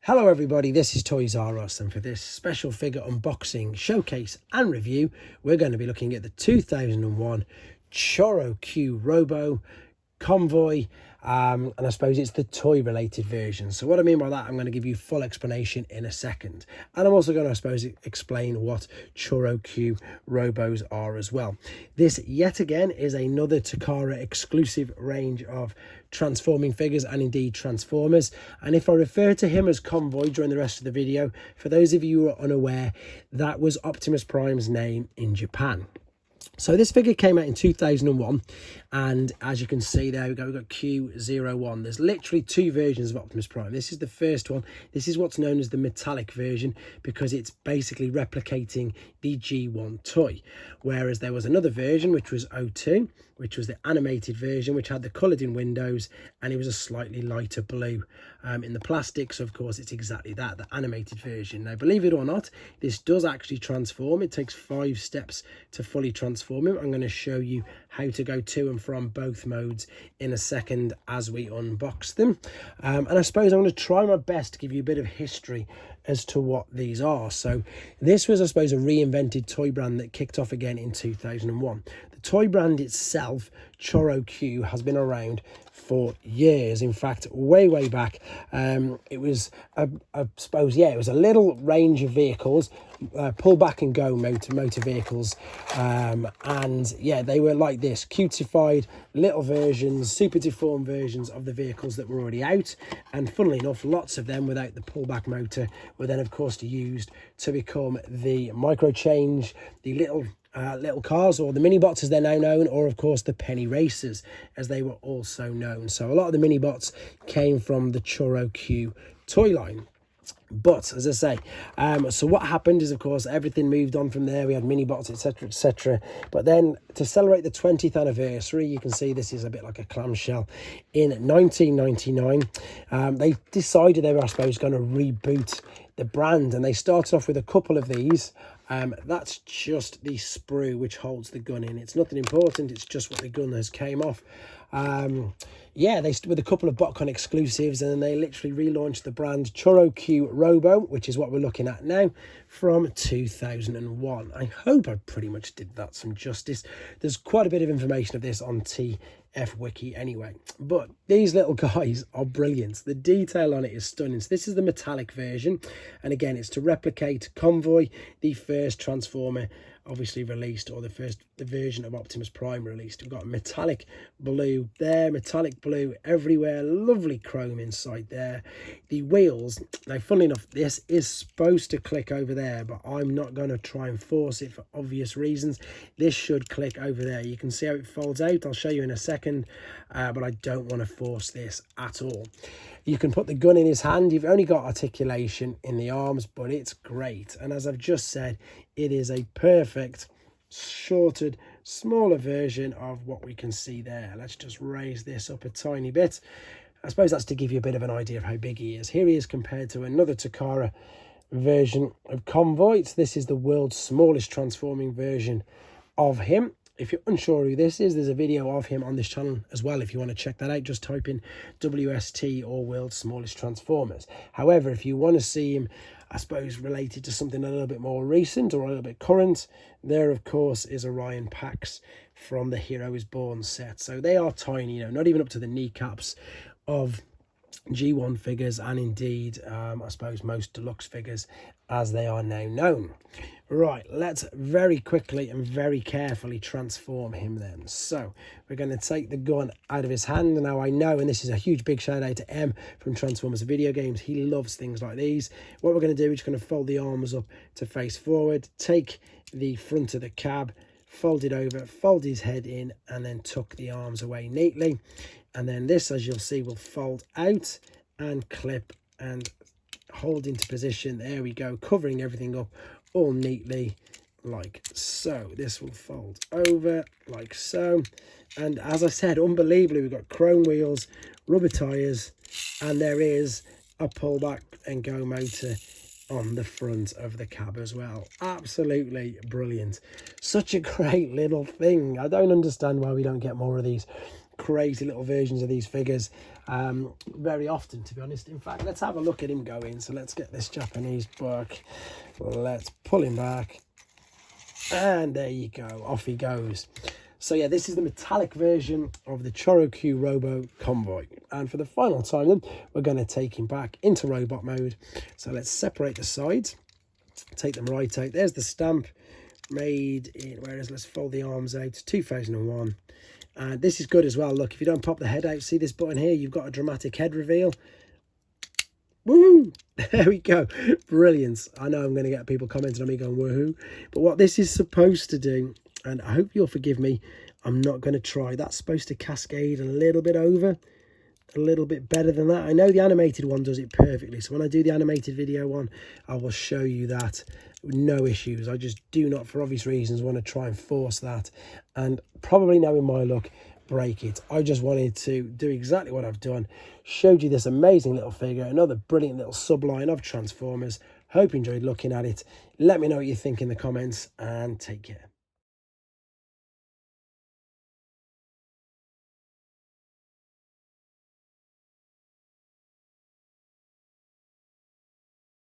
Hello everybody, this is Toys R Us, and for this special figure unboxing, showcase and review, we're going to be looking at the 2001 Choro Q Robo Convoy, and I suppose it's the toy related version. So what I mean by that, I'm going to give you full explanation in a second, and I'm also going to, I suppose, explain what Choro Q Robos are as well. This yet again is another Takara exclusive range of transforming figures and indeed transformers, and if I refer to him as Convoy during the rest of the video, for those of you who are unaware, that was Optimus Prime's name in Japan. So this figure came out in 2001, and as you can see there we've got Q01. There's literally two versions of Optimus Prime. This is the first one. This is what's known as the metallic version, because it's basically replicating the G1 toy, whereas there was another version which was 02, which was the animated version, which had the coloured in windows, and it was a slightly lighter blue in the plastic. So of course it's exactly that, the animated version. Now believe it or not, this does actually transform. It takes 5 steps to fully transform him. I'm going to show you how to go to and from both modes in a second as we unbox them, and I suppose I'm going to try my best to give you a bit of history as to what these are. So this was, I suppose, a reinvented toy brand that kicked off again in 2001. The toy brand itself, Choro Q, has been around for years. In fact, way back, it was I suppose, yeah, it was a little range of vehicles, pull back and go motor vehicles, and yeah, they were like this cutified little versions, super deformed versions of the vehicles that were already out. And funnily enough, lots of them without the pullback motor were then of course used to become the micro change, the little cars, or the mini bots as they're now known, or of course the penny racers as they were also known. So a lot of the mini bots came from the Choro Q toy line. But as I say, so what happened is, of course, everything moved on from there. We had mini bots, etc, etc. But then to celebrate the 20th anniversary, you can see this is a bit like a clamshell. In 1999, they decided they were, I suppose, going to reboot the brand, and they started off with a couple of these. That's just the sprue which holds the gun in. It's nothing important, it's just what the gun has came off. Yeah, they with a couple of BotCon exclusives, and then they literally relaunched the brand Choro Q Robo, which is what we're looking at now, from 2001. I hope I pretty much did that some justice. There's quite a bit of information of this on TF Wiki anyway, but these little guys are brilliant. The detail on it is stunning. So this is the metallic version, and again, it's to replicate Convoy, the first Transformer obviously released, or the version of Optimus Prime released. We've got metallic blue there, metallic blue everywhere, lovely chrome inside there. The wheels, now funnily enough, this is supposed to click over there, but I'm not going to try and force it for obvious reasons. This should click over there. You can see how it folds out. I'll show you in a second, but I don't want to force this at all. You can put the gun in his hand. You've only got articulation in the arms, but it's great. And as I've just said, it is a perfect shorted, smaller version of what we can see there. Let's just raise this up a tiny bit. I suppose that's to give you a bit of an idea of how big he is. Here he is compared to another Takara version of Convoy. So this is the world's smallest transforming version of him. If you're unsure who this is, there's a video of him on this channel as well. If you want to check that out, just type in WST or World's Smallest Transformers. However, if you want to see him, I suppose, related to something a little bit more recent or a little bit current, there, of course, is Orion Pax from the Hero is Born set. So they are tiny, you know, not even up to the kneecaps of G1 figures, and indeed, I suppose, most deluxe figures as they are now known. Right, let's very quickly and very carefully transform him then. So we're going to take the gun out of his hand. Now I know, and this is a huge big shout out to M from Transformers Video Games, he loves things like these. What we're going to do, we're just going to fold the arms up to face forward, take the front of the cab, fold it over, fold his head in, and then tuck the arms away neatly. And then this, as you'll see, will fold out and clip and hold into position. There we go, covering everything up all neatly like so. This will fold over like so. And as I said, unbelievably, we've got chrome wheels, rubber tires, and there is a pullback and go motor on the front of the cab as well. Absolutely brilliant. Such a great little thing. I don't understand why we don't get more of these crazy little versions of these figures very often, to be honest. In fact, let's have a look at him going. So let's get this Japanese book, let's pull him back, and there you go, off he goes. So yeah, this is the metallic version of the Choro Q Robo Convoy. And for the final time then, we're going to take him back into robot mode. So let's separate the sides, take them right out. There's the stamp, made in, let's fold the arms out, 2001. And this is good as well. Look, if you don't pop the head out, see this button here, you've got a dramatic head reveal. Woohoo! There we go. Brilliant. I know I'm going to get people commenting on me going woohoo. But what this is supposed to do, and I hope you'll forgive me, I'm not going to try. That's supposed to cascade a little bit over, a little bit better than that. I know the animated one does it perfectly. So when I do the animated video one, I will show you that. No issues. I just do not, for obvious reasons, want to try and force that, and probably knowing my luck, break it. I just wanted to do exactly what I've done, showed you this amazing little figure, another brilliant little subline of Transformers. Hope you enjoyed looking at it. Let me know what you think in the comments, and take care.